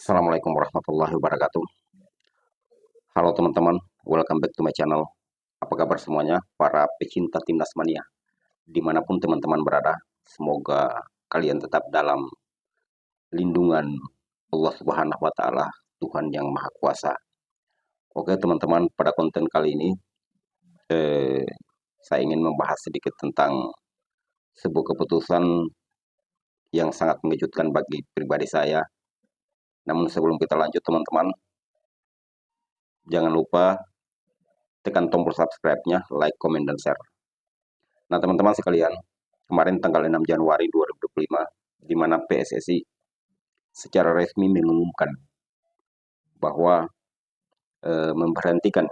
Assalamualaikum warahmatullahi wabarakatuh. Halo teman-teman, welcome back to my channel. Apa kabar semuanya, para pecinta timnas mania? Dimanapun teman-teman berada, semoga kalian tetap dalam lindungan Allah Subhanahu wa Ta'ala, Tuhan yang Maha Kuasa. Oke teman-teman, pada konten kali ini saya ingin membahas sedikit tentang sebuah keputusan yang sangat mengejutkan bagi pribadi saya. Namun sebelum kita lanjut teman-teman, jangan lupa tekan tombol subscribe-nya, like, komen, dan share. Nah teman-teman sekalian, kemarin tanggal 6 Januari 2025, di mana PSSI secara resmi mengumumkan bahwa memberhentikan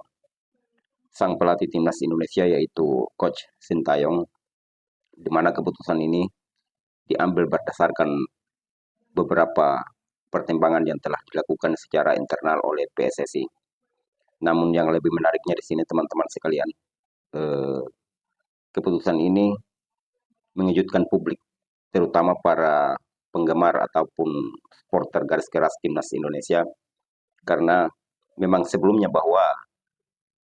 sang pelatih timnas Indonesia yaitu Coach Sintayong, di mana keputusan ini diambil berdasarkan beberapa pertimbangan yang telah dilakukan secara internal oleh PSSI. Namun yang lebih menariknya di sini teman-teman sekalian, keputusan ini mengejutkan publik, terutama para penggemar ataupun supporter garis keras timnas Indonesia, karena memang sebelumnya bahwa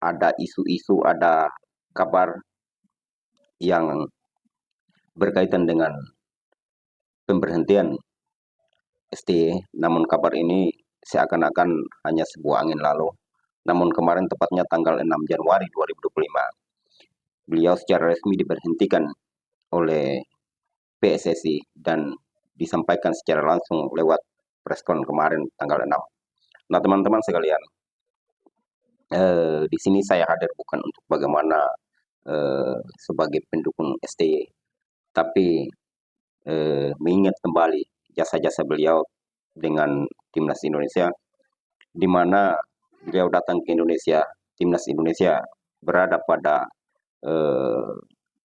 ada isu-isu, ada kabar yang berkaitan dengan pemberhentian STY, namun kabar ini seakan-akan hanya sebuah angin lalu. Namun kemarin tepatnya tanggal 6 Januari 2025, beliau secara resmi diberhentikan oleh PSSI dan disampaikan secara langsung lewat preskon kemarin tanggal 6. Nah teman-teman sekalian, di sini saya hadir bukan untuk bagaimana sebagai pendukung STY, tapi mengingat kembali jasa-jasa beliau dengan timnas Indonesia, di mana beliau datang ke Indonesia, timnas Indonesia berada pada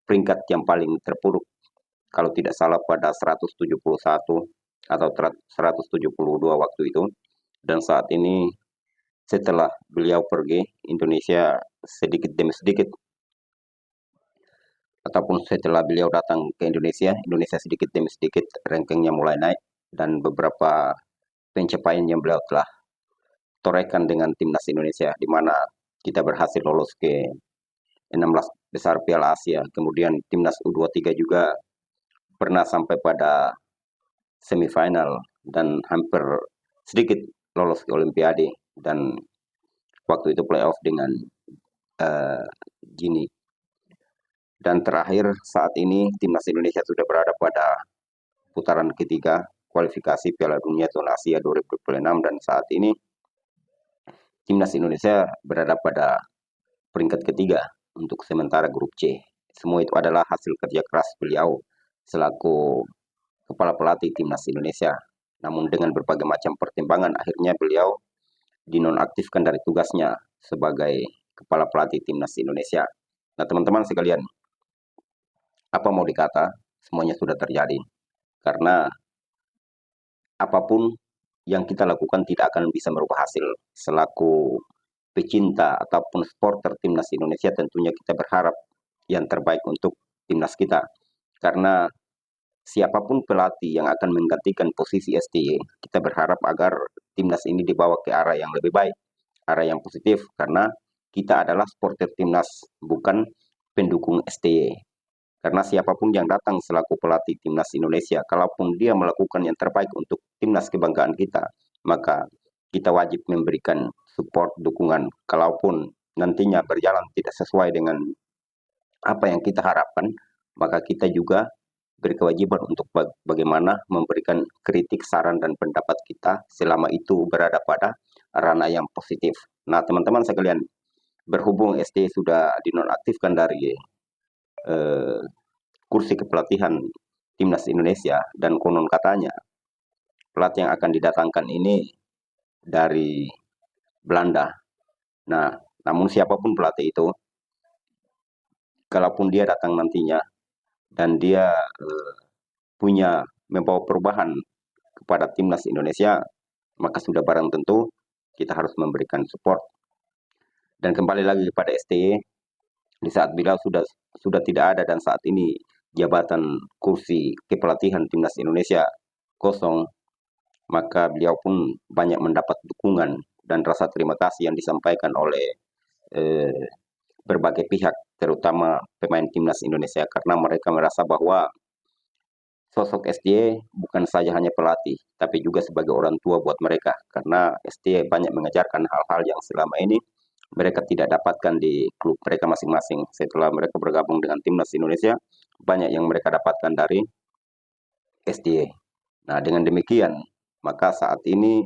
peringkat yang paling terpuruk, kalau tidak salah pada 171 atau 172 waktu itu. Dan saat ini setelah beliau pergi, Indonesia sedikit demi sedikit, ataupun setelah beliau datang ke Indonesia, Indonesia sedikit demi sedikit rankingnya mulai naik, dan beberapa pencapaian yang beliau telah torehkan dengan timnas Indonesia, di mana kita berhasil lolos ke 16 besar Piala Asia, kemudian timnas U23 juga pernah sampai pada semifinal dan hampir sedikit lolos ke Olimpiade, dan waktu itu playoff dengan Gini. Dan terakhir saat ini timnas Indonesia sudah berada pada putaran ketiga kualifikasi Piala Dunia Zona Asia 2026, dan saat ini timnas Indonesia berada pada peringkat ketiga untuk sementara grup C. Semua itu adalah hasil kerja keras beliau selaku kepala pelatih timnas Indonesia. Namun dengan berbagai macam pertimbangan, akhirnya beliau dinonaktifkan dari tugasnya sebagai kepala pelatih timnas Indonesia. Nah teman-teman sekalian, apa mau dikata, semuanya sudah terjadi. Karena apapun yang kita lakukan tidak akan bisa merubah hasil. Selaku pecinta ataupun supporter timnas Indonesia, tentunya kita berharap yang terbaik untuk timnas kita. Karena siapapun pelatih yang akan menggantikan posisi STY, kita berharap agar timnas ini dibawa ke arah yang lebih baik, arah yang positif, karena kita adalah supporter timnas, bukan pendukung STY. Karena siapapun yang datang selaku pelatih timnas Indonesia, kalaupun dia melakukan yang terbaik untuk timnas kebanggaan kita, maka kita wajib memberikan support, dukungan. Kalaupun nantinya berjalan tidak sesuai dengan apa yang kita harapkan, maka kita juga berkewajiban untuk bagaimana memberikan kritik, saran, dan pendapat kita selama itu berada pada ranah yang positif. Nah teman-teman sekalian, berhubung ST sudah dinonaktifkan dari kursi kepelatihan timnas Indonesia, dan konon katanya pelatih yang akan didatangkan ini dari Belanda. Nah namun siapapun pelatih itu, kalaupun dia datang nantinya dan dia punya membawa perubahan kepada timnas Indonesia, maka sudah barang tentu kita harus memberikan support. Dan kembali lagi kepada STY, di saat beliau sudah tidak ada dan saat ini jabatan kursi kepelatihan timnas Indonesia kosong, maka beliau pun banyak mendapat dukungan dan rasa terima kasih yang disampaikan oleh eh, berbagai pihak, terutama pemain timnas Indonesia, karena mereka merasa bahwa sosok STY bukan saja hanya pelatih, tapi juga sebagai orang tua buat mereka, karena STY banyak mengajarkan hal-hal yang selama ini mereka tidak dapatkan di klub mereka masing-masing. Setelah mereka bergabung dengan timnas Indonesia, banyak yang mereka dapatkan dari STY. Nah, dengan demikian, maka saat ini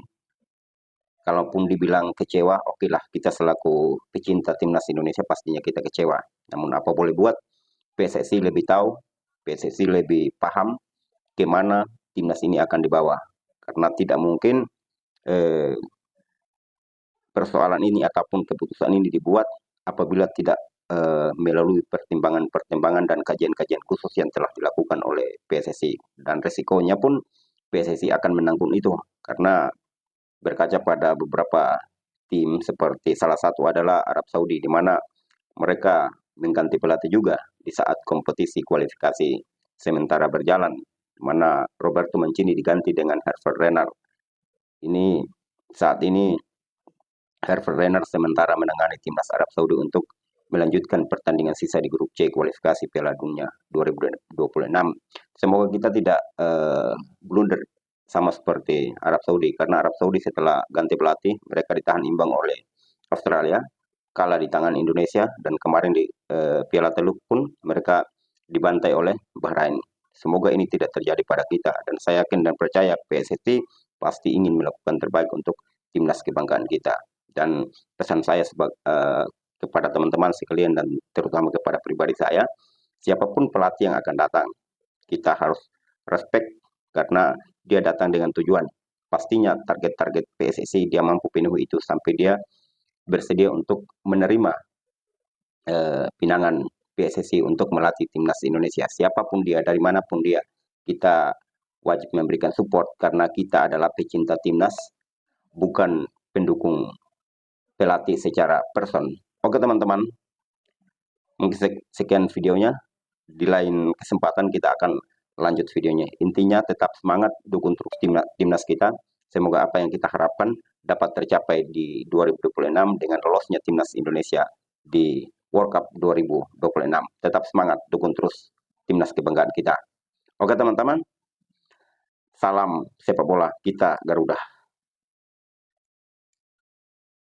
kalaupun dibilang kecewa, oke lah, kita selaku pecinta timnas Indonesia pastinya kita kecewa. Namun apa boleh buat, PSSI lebih tahu, PSSI lebih paham kemana timnas ini akan dibawa. Karena tidak mungkin eh, persoalan ini ataupun keputusan ini dibuat apabila tidak melalui pertimbangan-pertimbangan dan kajian-kajian khusus yang telah dilakukan oleh PSSI. Dan resikonya pun PSSI akan menanggung itu, karena berkaca pada beberapa tim seperti salah satu adalah Arab Saudi, di mana mereka mengganti pelatih juga di saat kompetisi kualifikasi sementara berjalan, di mana Roberto Mancini diganti dengan Herbert Renard. Ini saat ini Herbert Renard sementara menangani timnas Arab Saudi untuk melanjutkan pertandingan sisa di grup C kualifikasi Piala Dunia 2026. Semoga kita tidak blunder sama seperti Arab Saudi, karena Arab Saudi setelah ganti pelatih mereka ditahan imbang oleh Australia, kalah di tangan Indonesia, dan kemarin di Piala Teluk pun mereka dibantai oleh Bahrain. Semoga ini tidak terjadi pada kita, dan saya yakin dan percaya PSSI pasti ingin melakukan terbaik untuk timnas kebanggaan kita. Dan pesan saya kepada teman-teman sekalian dan terutama kepada pribadi saya, siapapun pelatih yang akan datang, kita harus respect karena dia datang dengan tujuan. Pastinya target-target PSSI dia mampu penuhi itu sampai dia bersedia untuk menerima pinangan PSSI untuk melatih timnas Indonesia. Siapapun dia, dari manapun dia, kita wajib memberikan support karena kita adalah pecinta timnas, bukan pendukung pelatih secara person. Oke teman-teman, mungkin sekian videonya. Di lain kesempatan kita akan lanjut videonya. Intinya tetap semangat, dukung terus timnas kita. Semoga apa yang kita harapkan dapat tercapai di 2026 dengan lolosnya timnas Indonesia di World Cup 2026. Tetap semangat, dukung terus timnas kebanggaan kita. Oke teman-teman, salam sepak bola kita Garuda.